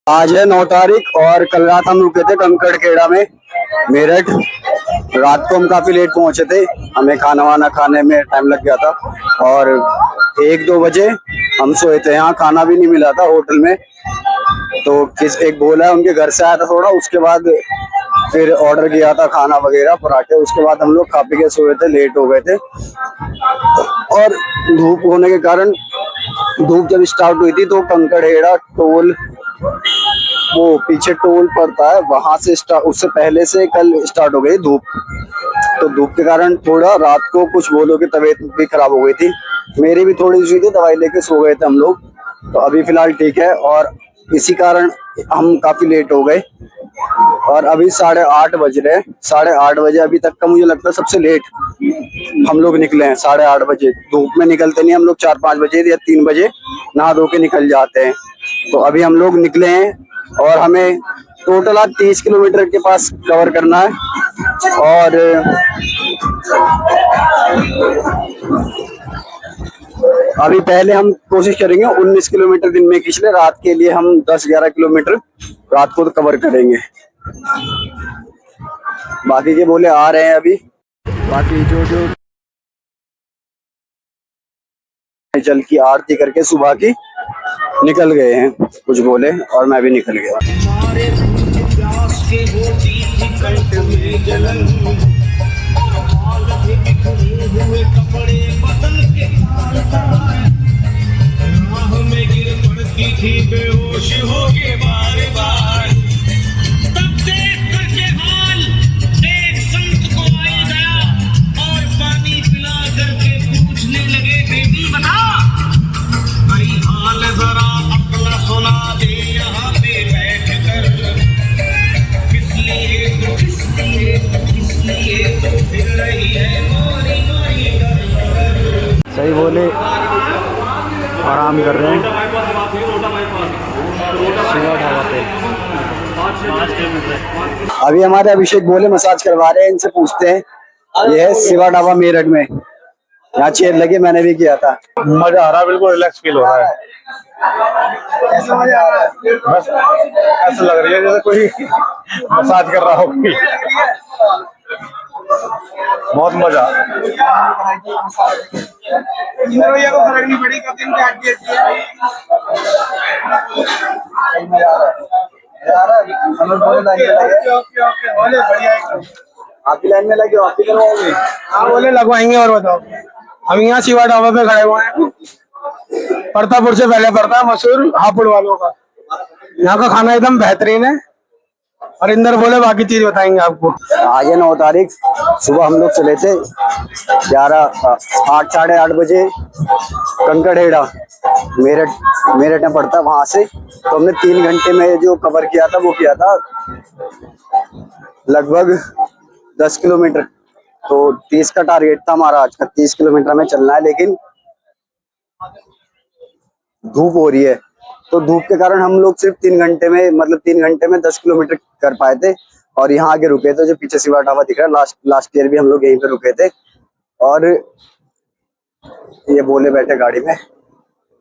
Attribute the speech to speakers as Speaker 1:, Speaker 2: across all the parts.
Speaker 1: आज है 9 तारीख और कल रात हम रुके थे कंकड़खेड़ा में मेरठ। रात को हम काफी लेट पहुंचे थे, हमें खाना वाना खाने में टाइम लग गया था और 1-2 बजे हम सोए थे। यहाँ खाना भी नहीं मिला था होटल में, तो एक बोला उनके घर से आया था थोड़ा, उसके बाद फिर ऑर्डर किया था खाना वगैरह पराठे। उसके बाद हम लोग खा पी के सोए थे, लेट हो गए थे और धूप होने के कारण धूप जब स्टार्ट हुई थी तो कंकड़खेड़ा टोल, वो पीछे टोल पड़ता है वहां से उससे पहले से कल स्टार्ट हो गई धूप। तो धूप के कारण थोड़ा रात को कुछ बोलो की तबीयत भी खराब हो गई थी, मेरी भी थोड़ी सी थी, दवाई लेके सो गए थे हम लोग। तो अभी फिलहाल ठीक है और इसी कारण हम काफी लेट हो गए और अभी 8:30 बज रहे हैं। 8:30 बजे अभी तक का मुझे लगता है सबसे लेट हम लोग निकले हैं। 8:30 बजे धूप में निकलते नहीं हम लोग, 4-5 बजे या 3 बजे नहा धो के निकल जाते हैं। तो अभी हम लोग निकले हैं और हमें टोटल आज 30 किलोमीटर के पास कवर करना है और अभी पहले हम कोशिश करेंगे 19 किलोमीटर दिन में खींच ले, रात के लिए हम 10-11 किलोमीटर रात को तो कवर करेंगे। बाकी के बोले आ रहे हैं अभी, बाकी जो जल की आरती करके सुबह की निकल गए हैं कुछ बोले और मैं भी निकल गया। बेहोश हो के बार बार तब देख करके हाल एक संत को आई गया और पानी पिला करके पूछने लगे, बेटी बता भाई हाल जरा अपना सुना दे यहाँ पे बैठ कर, किस लिए तो फिर रही है मोरी मोरी। सही बोले, आराम कर रहे हैं शिवा ढाबा पे। अभी हमारे अभिषेक बोले मसाज करवा रहे हैं, इनसे पूछते हैं। ये है शिवा ढाबा मेरठ में, यहाँ चेयर लगी, मैंने भी किया था।
Speaker 2: मजा आ रहा है, बिल्कुल रिलैक्स फील हो रहा है। बस ऐसा लग रही है जैसे कोई मसाज कर रहा हो। बहुत मजा। को फर्क नहीं पड़ी कब दिन
Speaker 1: आपकी लाइन में लगे, आप भी करवाओगे?
Speaker 2: हाँ बोले लगवाएंगे। और बताओ, हम यहाँ शिवा ढाबा पे खड़े हुए हैं, प्रतापपुर से पहले पड़ता है, मशहूर हापुड़ वालों का। यहाँ का खाना एकदम बेहतरीन है और इंदर बोले बाकी चीज बताएंगे आपको।
Speaker 1: आज है 9 तारीख, सुबह हम लोग चले थे 8-8:30 बजे कंकड़खेड़ा मेरठ में पड़ता है, वहां से तो हमने 3 घंटे में जो कवर किया था वो किया था लगभग 10 किलोमीटर। तो 30 का टारगेट था हमारा आज का, 30 किलोमीटर में चलना है, लेकिन धूप हो रही है तो धूप के कारण हम लोग सिर्फ 3 घंटे में, मतलब 3 घंटे में 10 किलोमीटर कर पाए थे। और यहाँ आगे रुके थे, जो पीछे शिवा ढाबा दिख रहा है, लास्ट ईयर भी हम लोग यहीं पे रुके थे और ये बोले बैठे गाड़ी में।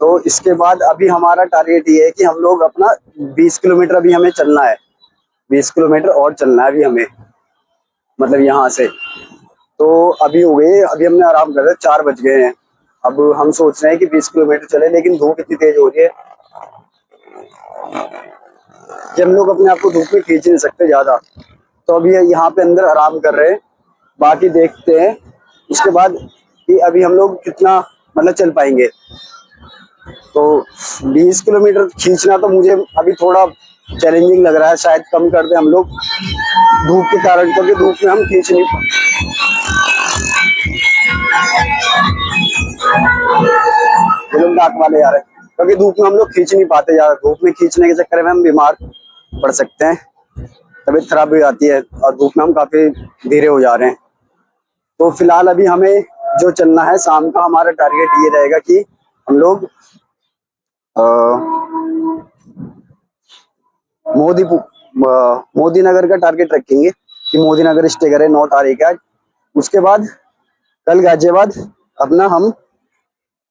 Speaker 1: तो इसके बाद अभी हमारा टारगेट ये है कि हम लोग अपना 20 किलोमीटर अभी हमें चलना है, 20 किलोमीटर और चलना है अभी हमें, मतलब यहाँ से। तो अभी हो गए, अभी हमने आराम कर रहे, 4 बज गए हैं। अब हम सोच रहे हैं कि 20 किलोमीटर चले, लेकिन धूप इतनी तेज हो रही है कि हम लोग अपने आप को धूप में खींच नहीं सकते ज्यादा। तो अभी यहाँ पे अंदर आराम कर रहे हैं, बाकी देखते हैं उसके बाद कि अभी हम लोग कितना मतलब चल पाएंगे। तो 20 किलोमीटर खींचना तो मुझे अभी थोड़ा चैलेंजिंग लग रहा है, शायद कम कर दे हम लोग धूप के कारण, क्योंकि धूप में हम खींच नहीं डाक वाले यार, क्योंकि धूप में हम लोग खींच नहीं पाते ज्यादा। धूप में खींचने के चक्कर में हम बीमार पड़ सकते हैं, तबीयत खराब हो जाती है और धूप में हम काफी धीरे हो जा रहे हैं। तो फिलहाल अभी हमें जो चलना है, शाम का हमारा टारगेट ये रहेगा कि हम लोग मोदी नगर का टारगेट रखेंगे कि मोदी नगर स्टे करें 9 तारीख है। उसके बाद कल गाजियाबाद अपना हम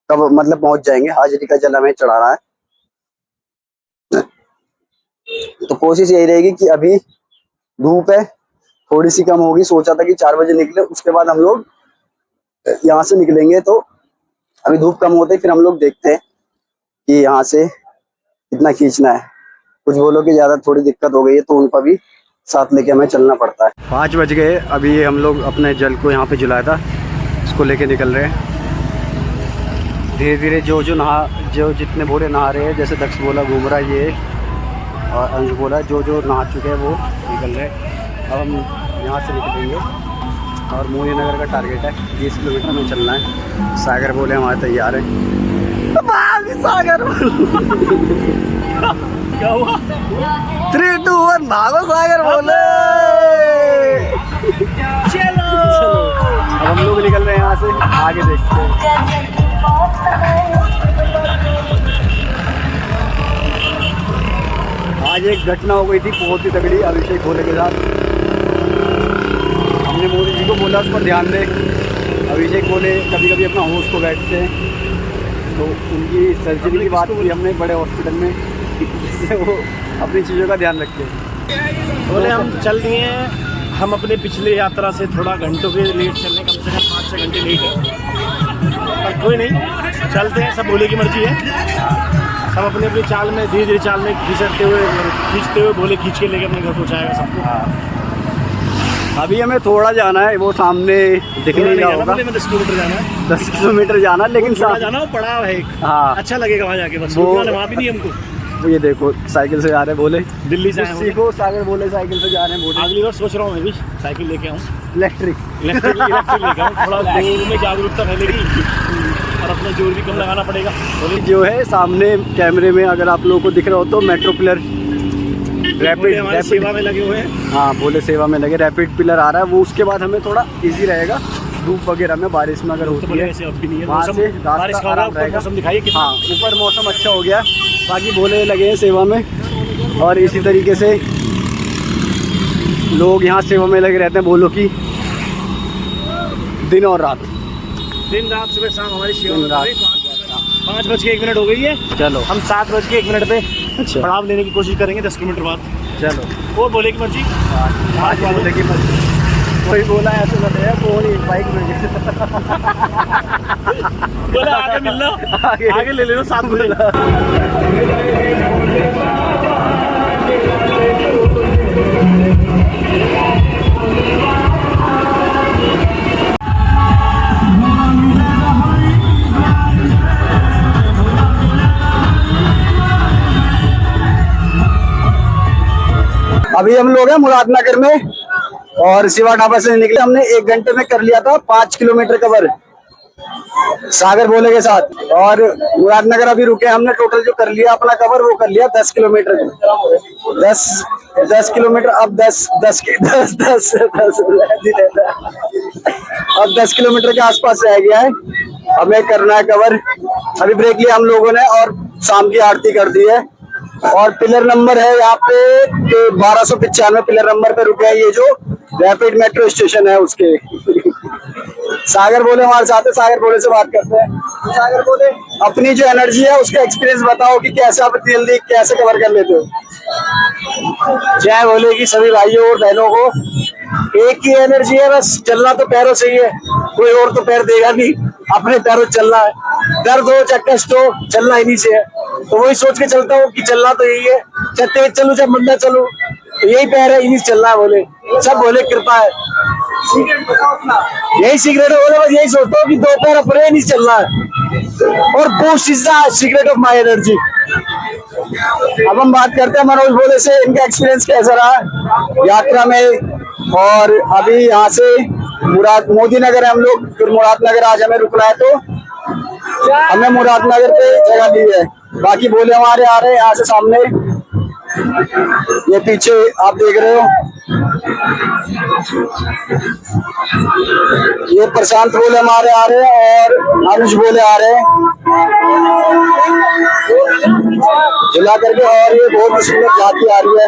Speaker 1: कब मतलब पहुंच जाएंगे, हाजिरी का जल हमें चढ़ाना है। तो कोशिश यही रहेगी कि अभी धूप है थोड़ी सी कम होगी, सोचा था कि 4 बजे निकले, उसके बाद हम लोग यहाँ से निकलेंगे। तो अभी धूप कम होते ही फिर हम लोग देखते हैं कि यहाँ से कितना खींचना है। कुछ बोलो कि ज्यादा थोड़ी दिक्कत हो गई है तो उनका भी साथ लेके हमें चलना पड़ता है। 5 बज गए, अभी हम लोग अपने जल को यहाँ पे जलाया था, इसको लेके निकल रहे हैं धीरे धीरे। जो जितने बोले नहा रहे हैं, जैसे दक्ष बोला घूम रहा है ये, और अंश बोला जो नहा चुके हैं वो निकल रहे हैं। अब हम यहाँ से निकलेंगे और मोदी नगर का टारगेट है 20 किलोमीटर में चलना है। सागर बोले हमारे तैयार है। सागर क्या हुआ? 3, 2, 1 भागो सागर बोले। चलो अब हम लोग निकल रहे हैं यहाँ से, आगे देखते हैं। आज एक घटना हो गई थी बहुत ही तगड़ी अभिषेक भोले के साथ। हमने मोदी जी को बोला उस पर ध्यान दें। अभिषेक भोले कभी कभी अपना होश को बैठते हैं, तो उनकी सर्जरी की बात की हमने बड़े हॉस्पिटल में, जिससे वो अपनी चीज़ों का ध्यान रखते हैं।
Speaker 3: बोले हम चल दिए हैं, हम अपने पिछले यात्रा से थोड़ा घंटों के लेट चलने, कम से कम 5-6 घंटे लेट है, पर कोई नहीं, चलते हैं। सब भोले की मर्जी है। सब अपनी अपनी चाल में धीरे धीरे चाल में खींचते हुए भोले खींच के लेके अपने घर पहुँचाएगा सबको।
Speaker 1: हाँ अभी हमें थोड़ा जाना है, वो सामने दिखने नहीं होगा।
Speaker 3: 10 किलोमीटर जाना है,
Speaker 1: 10 किलोमीटर जाना, लेकिन
Speaker 3: जाना हो पड़ा है एक।
Speaker 1: हाँ
Speaker 3: अच्छा लगेगा वहाँ जाके, बस वहाँ भी नहीं हमको।
Speaker 1: ये देखो साइकिल से जा रहे बोले,
Speaker 3: दिल्ली से
Speaker 1: सीखो सागर बोले साइकिल से जा रहे हैं बोले।
Speaker 3: अगली बार सोच रहा हूँ मैं भी साइकिल लेके आऊँ,
Speaker 1: इलेक्ट्रिक
Speaker 3: लेके आऊँ, थोड़ा दूर में जागरूकता फैलेगी और अपना जोर भी कम लगाना पड़ेगा।
Speaker 1: जो है सामने कैमरे में अगर आप लोगों को दिख रहा हो तो मेट्रो पिलर
Speaker 3: रैपिड सेवा में लगे हुए हैं।
Speaker 1: हाँ बोले सेवा में लगे, रैपिड पिलर आ रहा है वो, उसके बाद हमें थोड़ा इजी रहेगा धूप वगैरह में, बारिश में अगर होती है वहाँ से रास्ता आराम रहेगा। हाँ ऊपर मौसम अच्छा हो गया, बाकी बोले लगे हैं सेवा में, और इसी तरीके से लोग यहाँ सेवा में लगे रहते हैं बोलो की दिन और रात,
Speaker 3: दिन रात सुबह शाम हमारी सेवा में। 5:01 हो गई है।
Speaker 1: चलो
Speaker 3: हम 7:01 पे
Speaker 1: अच्छा
Speaker 3: पड़ाव लेने की कोशिश करेंगे 10 किलोमीटर बाद।
Speaker 1: चलो
Speaker 3: वो बोले की मर्जी,
Speaker 1: आज बोले की मर्जी। कोई बोला ऐसे लगे है वो नहीं बाइक में
Speaker 3: बोले आगे मिलना, आगे ले लेना साथ में।
Speaker 1: अभी हम लोग हैं मुरादनगर में और शिवा ढाबा से निकले, हमने 1 घंटे में कर लिया था 5 किलोमीटर कवर सागर भोले के साथ। और मुरादनगर अभी रुके, हमने टोटल जो कर लिया अपना कवर वो कर लिया 10 किलोमीटर। 10 किलोमीटर, अब 10 अब 10 किलोमीटर के आसपास रह गया है, हमें करना है कवर। अभी ब्रेक लिया हम लोगों ने और शाम की आरती कर दी है। और पिलर नंबर है यहाँ पे 1295 पिलर नंबर पे रुके हैं, ये जो रैपिड मेट्रो स्टेशन है उसके। सागर बोले हमारे साथ है, सागर बोले से बात करते हैं। तो सागर बोले अपनी जो एनर्जी है उसका एक्सपीरियंस बताओ कि कैसे आप इतनी जल्दी कैसे कवर कर लेते हो। जय बोले कि सभी भाइयों और बहनों को एक ही एनर्जी है, बस चलना तो पैरों से ही है, कोई और तो पैर देगा नहीं, अपने पैरों चलना है। दर्द हो चाहे कष्ट हो, चलना इन्हीं से है। तो वही सोच के चलता हूँ कि चलना तो यही है, चाहे तेज चलूं चाहे मंदा चलूं, यही पैर है, इन्हीं से चलना है। बोले सब बोले कृपा है, यही सीक्रेट है। बोले बस यही सोचता हूँ कि 2 पैर अपने इन्हीं से चलना है, और boost is the secret of my energy. अब हम बात करते हैं मनोज भोले से, इनका एक्सपीरियंस कैसा रहा यात्रा में। और अभी यहाँ से मोदी नगर है हम लोग, फिर मुरादनगर आज हमें रुकना है, तो हमने मुरादनगर पे जगह ली है। बाकी बोले हमारे आ रहे हैं यहाँ से सामने, ये पीछे आप देख रहे हो, ये प्रशांत बोले हमारे आ रहे हैं और अनुज बोले आ रहे हैं जिला करके। और ये बहुत ही सुंदर जाति आ रही है।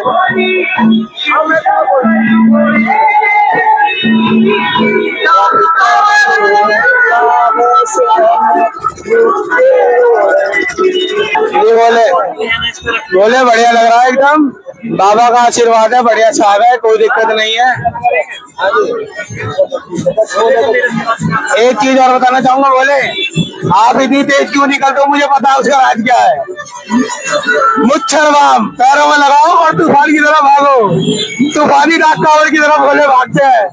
Speaker 1: ये बोले बढ़िया लग रहा है एकदम।
Speaker 2: बाबा का आशीर्वाद है, बढ़िया साहब है, कोई दिक्कत नहीं है। एक चीज और बताना चाहूंगा, बोले आप इतनी तेज क्यों निकलते हो, मुझे पता है उसका राज क्या है। मुच्छर बाम पैरों में लगाओ और तूफान की तरफ भागो, तूफानी डाक कावड़ की तरफ भोले भागते हैं।